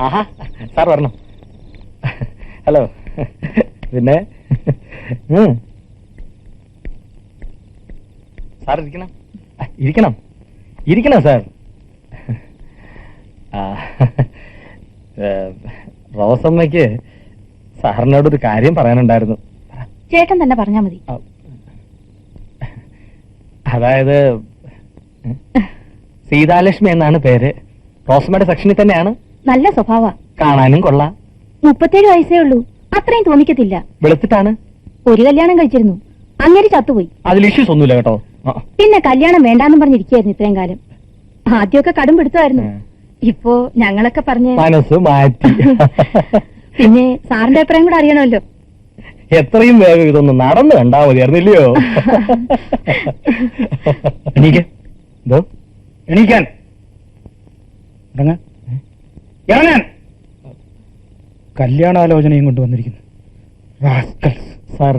ആഹാ, sir വരണം. Hello. പിന്നെ sir ഇരിക്കണം. ഇരിക്കണം ഇരിക്കണം സാർ. റോസമ്മയ്ക്ക് സാറിനോടൊരു കാര്യം പറയാനുണ്ടായിരുന്നു. ചേട്ടൻ തന്നെ പറഞ്ഞാ മതി. അതായത് സീതാലക്ഷ്മി എന്നാണ് പേര്. റോസമ്മയുടെ സെക്ഷനിൽ തന്നെയാണ്. നല്ല സ്വഭാവ, കാണാനും കൊള്ളാം. 37 വയസ്സേ ഉള്ളൂ. അത്രയും തോന്നിക്കത്തില്ല. വെളുത്തിട്ടാണ്. ഒരു കല്യാണം കഴിച്ചിരുന്നു, അങ്ങനെ ചത്തുപോയി. അതിൽ ഇഷ്യൂസ് ഒന്നുമില്ല കേട്ടോ. പിന്നെ കല്യാണം വേണ്ടാന്നും പറഞ്ഞിരിക്കായിരുന്നു ഇത്രയും കാലം. ആദ്യമൊക്കെ കടും പിടുത്തമായിരുന്നു. ഇപ്പോ ഞങ്ങളൊക്കെ പറഞ്ഞ് മനസ്സ് മാറ്റി. പിന്നെ സാറിന്റെ അഭിപ്രായം കൂടെ അറിയണമല്ലോ. എത്രയും വേഗം ഇതൊന്ന് നടന്നു കണ്ടാ മതിയായിരുന്നില്ലയോ? എണീക്കാൻ ഇറങ്ങാൻ. കല്യാണാലോചനയും കൊണ്ടുവന്നിരിക്കുന്നു. സാർ,